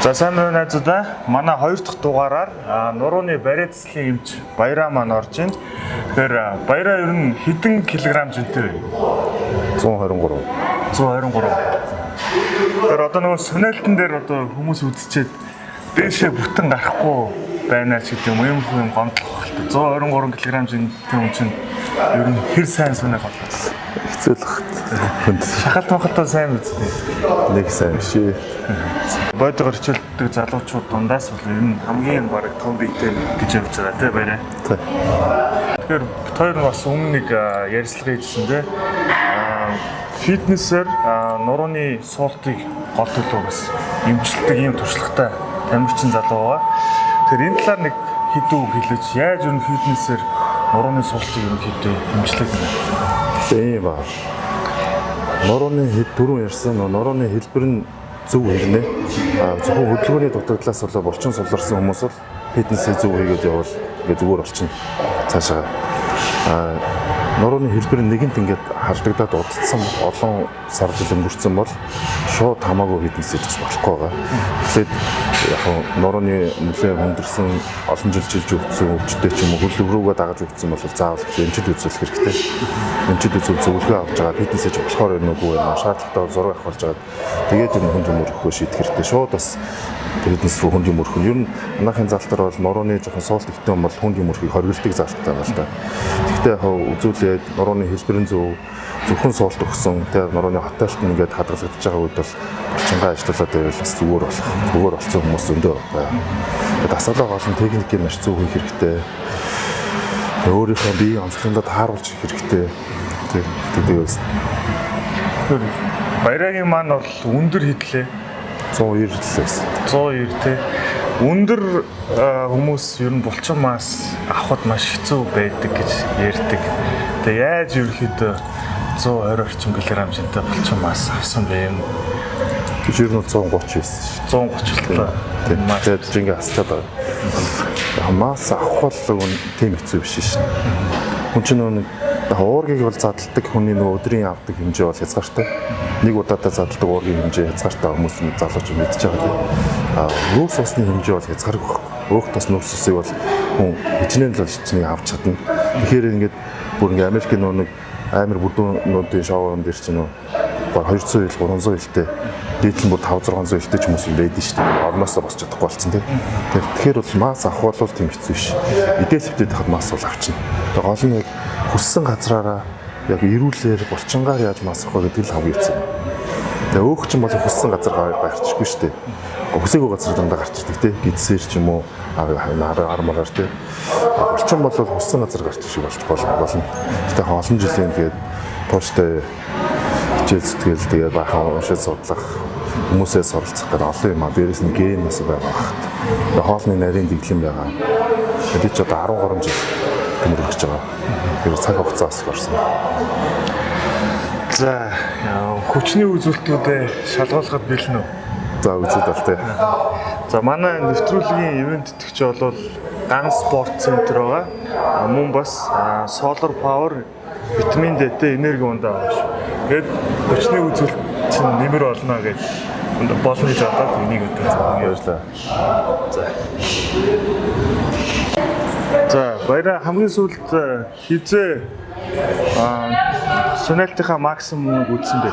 За сайн байна найзуудаа. Манай 2 дахь дугаараар нурууны бариацлын эмч Баяраа маань орж ийн. Тэгэхээр Баяраа ер нь хэдэн килограмм жинтэй вэ? 123. 123. Тэгэхээр одоо нөгөө сонирхолтон дээр одоо хүмүүс үзчихэд дээшээ бүтэн гарахгүй байна ч гэдэг юм юм гомдлох хэлтэй. 123 кг жинтэй хүн чинь ер нь хэр сайн сонирх болов. Хэцүү л хат. Шахалт махалтаа сайн үздэй. Нэг сайн шээ. Бодгоор хичээлдэг залуучууд дундаас бол ер нь хамгийн бараг том биетэй гэж явж байгаа тий Баяраа. Тий. Тэгэхээр бид хоёр бас өмнө нэг ярилцлага хийжсэн тий. Фитнесээр нурууны суултыг гол төлөв бас эмчилдэг ийм туршлагатай тамирчин залуу байгаа. Тэгэхээр энэ талаар нэг хэдэн үг хэлээч. Яаж ер нь фитнесээр нурууны суултыг юм хийдэг эмчилдэг юм бэ? Тийм ба. Нурууны дөрөв ярьсан нурууны хэлбэр нь зөв хэлнэ. Зөвхөн хөдөлгөөний дутагдлаас болоод булчин суларсан хүмүүс бол фитнесээ зөв хийгээд явбал ингээ зүгээр болчихно. Цаашаа нурууны хэлбэр нэгэнт ингээд халдагдаад удацсан олон сар жил өнгөрцөн бол шууд хамаагүй фитнес хийж болохгүй байгаа. Тэгэхээр яг нурууны нөлөө хүндэрсэн олон жил жилж өгсөн өвчтэй ч юм уу хөлөг рүүгээ дагаж өгсөн бол заавал эмчид үзүүлэх хэрэгтэй. Эмчид үзүүл зөвлөгөө авч байгаа фитнес хийж болохоор юм уу вэ? Шаардлагатай зураг авах болж байгаа. Тэгээд энэ хүнд өмөрөхөө шийдэх хэрэгтэй. Шууд бас фитнес рүү хүнд өмөрөх нь ер нь манайхын залтар бол нурууны жоохон суулт ихтэй юм бол хүнд өмөрөхийг хоригддаг залттай байна л да. Гэхдээ яг үзүүлээд нурууны хэлбэрэн зөвхөн суулт өгсөн тэгээд нурууны хотойлт нь ингээд хадгалагдаж байгаа үед бол булчингаа ажиллуулаад байвал бас зүгээр болсон хүмүүс өндөө байна. Дасгалаа болон техникийг маш зөв хийх хэрэгтэй. Өөрийнхөө бие онцлогдод тааруулж хийх хэрэгтэй. Тэгээд Баярагийн маань бол өндөр хэдлээ 190 лээс 190 тий. Өндөр хүмүүс ер нь булчин мас авахд маш хэцүү байдаг гэж ярьдаг. Тэгээ яаж ерөөхдөө 120 орчим килограмм жинтэй булчин мас авсан бэ юм? гэж ер нь 130 байсан шүү. 130 л та. Тэгээд жингээ асчаад байгаа. Мас авах бол тийм хэцүү биш шин. Хүн чинь нэг уургийг бол задалдаг хүний нөгөө өдрийн авдаг хэмжээ бол хязгаартай. Нэг удаадаа задалдаг уургийн хэмжээ хязгаартай хүмүүс нь залууч мэдчихэж байгаа. Нүүрс усны хэмжээ бол хязгааргүй байхгүй. Өөх тос нүүрс усыг бол хүн хичнээн л хичнээн авч чадна. Тэгэхээр ингээд бүр ингээд Америкийн нөгөө нэг амар бүдүүнүүдийн шоуун дээр чинь нөгөө 200 ил 300 илтэй дээдл нь бүр 500 600 илтэй ч хүмүүс байдаг шүү дээ. Орноосоо босч чадахгүй болсон тийм. Тэгэхээр бол мас авах бол тийм хэцүү ш. Эдээсвтэд хахад мас бол авчна. Тэгээ гол нь яг хүссэн газраараа яг эрүүлэр булчингаар яаж мас авах гэдэг л хамгийн хэцүү. Тэгээ өөх чинь бол хүссэн газар гарчихгүй шүү дээ. Хүсээгүй газар дандаа гарчдаг тийм. Гидсээр ч юм уу армаар тийм. Булчин бол хүссэн газар гарчих шиг болно. Тэгээ олон жилийн тэгээд тууштай хичээл зүтгэл тэгээд баахан уншиж судлах хүмүүсээс суралцах гэдэг олон юм аа. Дээрээс нь ген бас байгаа. Тэгээ хоолны нарийн дэглэм байгаа. Тэгээд ч одоо 13 жил тэмдэглэж байгаа. Тэр цаг хугацаас гарсан. За хүчний үзүүлэлтүүдээ шалгуулахад бэлэн үү? За үзээд бол тээ. За манай нэвтрүүлгийн ивент итгэгч бол Дан спорт центр байгаа. Мөн бас Solar Power витамин D-тэй энерги ундаа байгаа шүү. Тэгээд хүчний үзүүлэлт чинь нэмэр болно гэж болно гэж бодоод энийг Баярлалаа. За Баяраа хамгийн сүүлд хизээ сонирхолтынхаа максимумыг үзсэн бэ?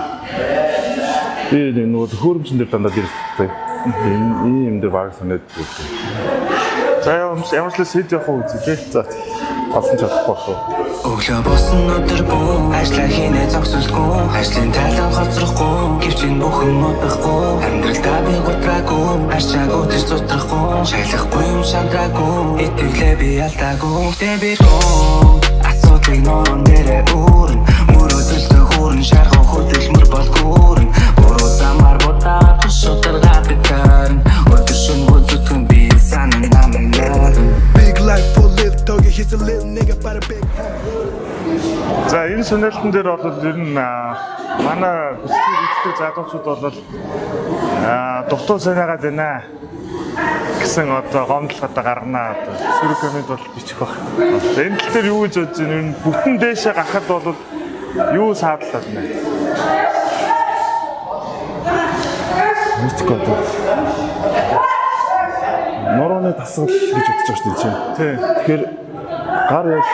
Би нөгөө хөөрөмчн дээр дандаа дэрсдэг. Энэ юм дээр баг санагддаг. За ямар ч л хэд явах уу үзье тий. За олсон чадахгүй шүү. Өглөө босон өдөр бүү ажлаа хийнэ зогсолгүй ажлын тайлан хоцрохгүй гівчэн бүхэн модохгүй амьдралдаа би готраагүй ашаагүй тэр зутрахгүй шайлахгүй юм шантраагүй итгэлээ би алдаагүй дэбиргүй асуудыг норон дээрээ үүрэн мөрөдөлтөө хүүрэн шаргуу хөдөлмөр болгоорн буруу замаар бодаад шударгаа битэрн өдөр шөн бүдүтэн би санан намын Big life for little dog he's a little nigga but a big За энэ сонирхолтон дээр бол ер нь манай бичлэг үздэг залуучууд бол дутуу санаагаад байна гэсэн одоо гомдлоход гарнаа одоо сөрөг комент бол бичих баг. За энэ тал дээр юу гэж бодож байна? Ер нь бүтэн дээшээ гарахад бол юу саадлаад байна? Мэдгүй одоо. дасгал гэж бодож байгаа шүү дээ. Тий. Тэгэхээр гар яг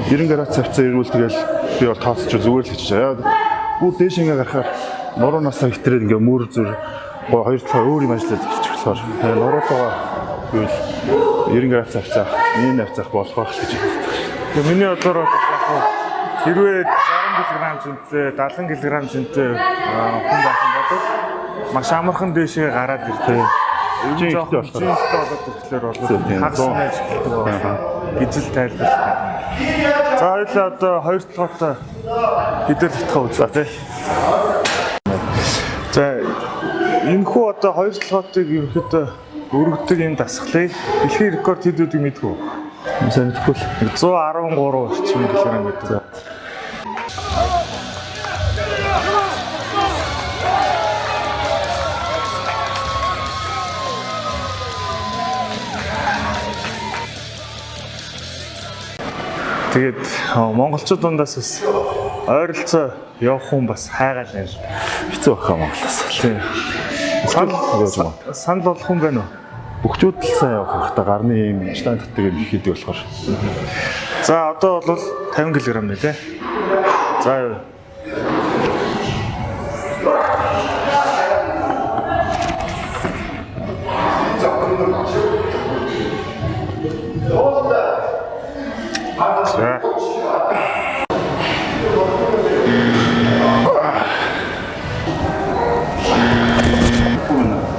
90 градус хавцаа ирүүл тэгэл би бол тооцож зүгээр л хийж байгаа. Бүр дээш ингээ гарахаар нуруу насаа хитрээд ингээ мөр зүр хоёр талаа өөр юм ажиллаад эхэлчих болохоор тэгээ нуруулгаа гэвэл 90 градус хавцаа энэ хавцаах болох байх гэж боддог. Тэгээ миний бодлоор яг хэрвээ 60 кг зинтэй 70 кг зинтэй хүн байх юм бол маш амархан дээшээ гараад ирдэг. Жин ихтэй болохоор тэгэхээр хагас нэж гизэл тайлбарлах. За хоёулаа одоо хоёр талаатай хэдэр татхаа үзлээ тий. За энэ хүү одоо хоёр талаатыг ерөөхдөө өргөдөг энэ дасгалыг дэлхийн рекорд хэдүүдийг мэдгүй. сайн мэдгүй л 113 орчим килограмм гэдэг. Тэгээд монголчууд дундаас бас ойролцоо явах хүн бас хайгаал байна л да. хэцүү баха Монголоос. Тийм. Санал болох юм байна уу? Бөхчүүд л сайн явах хэрэгтэй гарны юм штангтдаг юм хийдэг болохоор. За одоо бол 50 кг нэ тий. За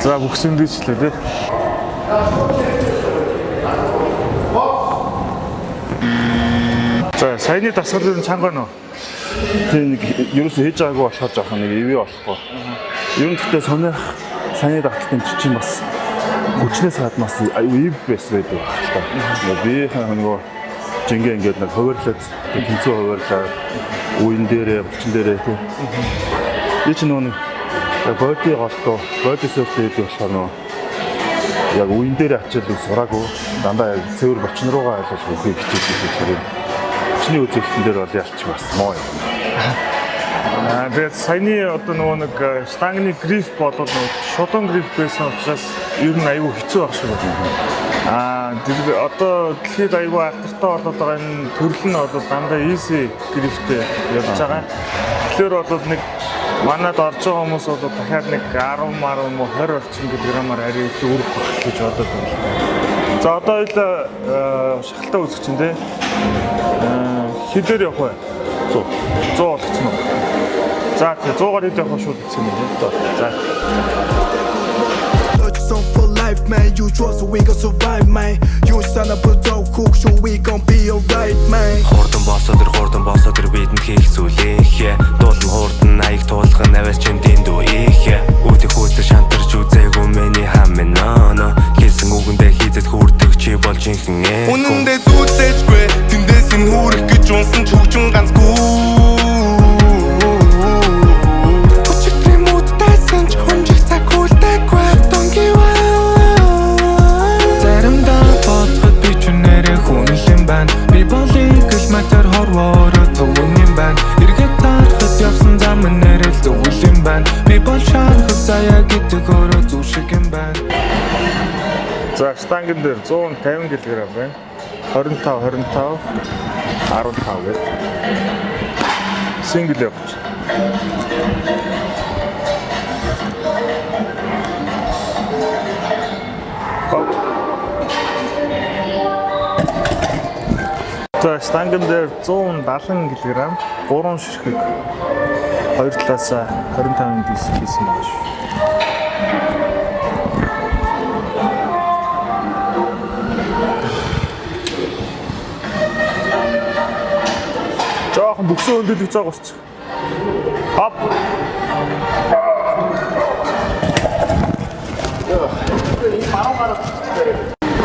За бүхсэн дэжлээ тий. За саяны дасгалын чанга нь Тийм нэг ерөөсөө хийж байгаагүй болохоор жоохон нэг ивэ болохгүй. Ер нь гэхдээ саяны дагталтын чинь бас хүчнээс гаднаас ив бэс байдаг байна. Би нөгөө жингээ ингээд нэг хөвөрлөд тэнцүү хөвөрлөө үеийн дээрээ булчин дээрээ тийм. Би ч нөгөө боди голтоо боди сөрт гэдэг болохоор нөгөө яг үеийн дээрээ ачаал үс сураагүй дандаа яг цэвэр булчин руугаа айлуулж өгөхийг хичээдэг болохоор чиний үзүүлэлтэн дээр бол ялч бас муу юм. Тэгээд саяны одоо нөгөө нэг штангны гриф болоод шулуун гриф байсан учраас ер нь аюу хэцүү байх шиг байна. Одоо дэлхийд аюу алдартай болоод байгаа энэ төрөл нь бол дандаа easy грифтэй явж байгаа. Тэгэхээр бол нэг манад орж байгаа хүмүүс бол дахиад нэг 10 20 орчим килограммаар арай их өрөх байх гэж бодоод байна. За одоо хоёул шахалтаа үзэх чинь тий. Хэдээр явах вэ? 100 болгоцсон уу? За тий 100-аар хэд явах шууд гэсэн юм байна. За. Song for life, man. You trust so we gon' survive, man. You son of a dog cook, so we gon' be alright, man. Хурдан босоо тэр бидэнд хийх зүйлээ. Дуулан хурдан аяг туулах наваас чимдийн дүү их. Үдих хүүтэ шантарч үзээгүй миний хамын ноо. Хэлсэн үгэндээ хийзэт хүрдэг чи бол жинхэнэ. Үнэндээ зүтэжгүй, тэндээс нь хүрэх гэж унсан ч хөгжин ганцгүй. Би болыг л матер хорвоороо төвөн юм байна. Эргээд тарахад явсан зам нэрэл зөвл юм байна. Би бол шархав заяа гэдэг өөрөө зүг шиг юм байна. За штангын дээр 150 кг байна. 25 15 гэдэг. Сингл явууч. За штангын дээр 170 кг 3 ширхэг хоёр талаас 25 диск хийсэн байна шүү. Жохон бүксөө хөндөөлж байгаа гоц. Хоп.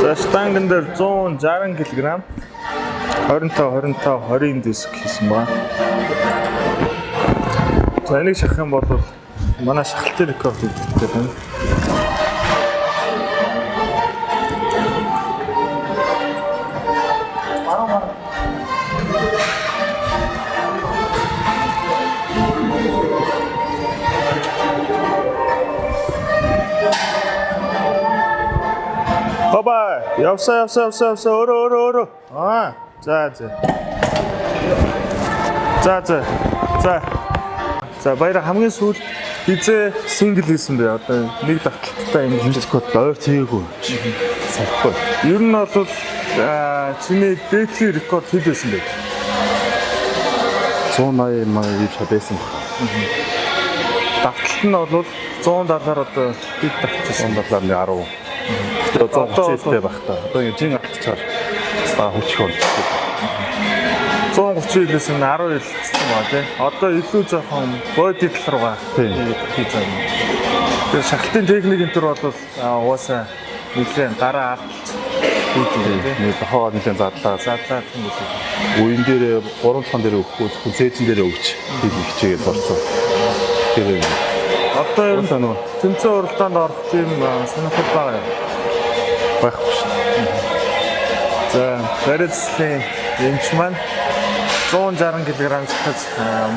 За штангын дээр 160 кг 25 20 диск хийсэн байна. За энийг шахах юм бол манай шахалтын рекорд үүсгэх байна. Хабаа, явсаа. Өрөө. Аа. За. За баяр хамгийн сүүл хизээ сингл хийсэн бэ. Одоо нэг давталттай юм Хинжкот ойр тгээгүй. Санахгүй. Ер нь бол чиний дээдлийн рекорд хэд байсан бэ? 180 маяг байсан баг. Давталт нь бол 170-аар одоо хэд давтчихсан? 170-аар 10. Одоо 130-тэй байх та. Одоо ингэ жин автчихаар стаа хүчих бол. 130 илээс нь 10 илсэн ба тий. Одоо илүү жоохон бодит тал руугаа хийж байгаа. Тэгээ шахалтын техник энэ төр бол угаасаа нэлээд гараа алдчих хийдэг тий. Нэг дохоо нэгэн задлаа юм уу. үеийн дээр 3 цан дээр өгөхгүй зөвхөн зээжин дээр өгч хийх хичээгээд сурцсан. Тэгэхээр Одоо ер нь тэмцээн уралдаанд орох тийм сонирхол байгаа юм. байхгүй шүү. За, Барицлын эмч маань 160 кг цахаж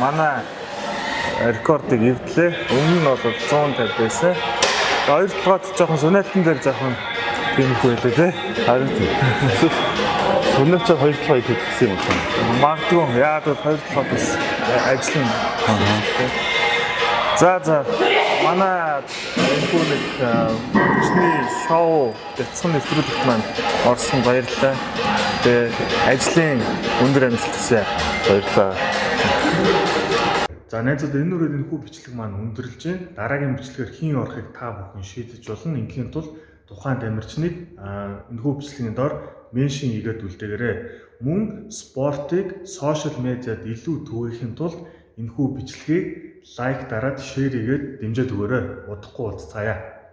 манай рекордыг эвдлээ. Өмнө нь бол 150 байсан. Хоёр дахь жоохон сүнэтэн дээр жоохон тиймэрхүү байлээ тий. Харин тийм. Сүнэвч хоёр дахь хийх гэсэн юм байна. Магадгүй яад бол хоёр дахь бас ажил нь. За манай энэ нэг хүчний шоу дэцхэн нэвтрүүлэгт маань орсон баярлалаа. Тэгээ ажлын өндөр амжилт хүсье. Баярлалаа. За найзууд энэ үрээд энэ хүү бичлэг маань өндөрлж байна. Дараагийн бичлэгээр хийн орохыг та бүхэн шийдэж болно. Ингийн тулд тухайн тамирчныг энэ хүү бичлэгийн доор меншн хийгээд үлдээгээрэй. Мөн спортыг сошиал медиад илүү түгээхийн тулд энэ хүү бичлэгийг лайк дараад шеэр хийгээд дэмжиж өгөөрэй. Удахгүй уулзцаая.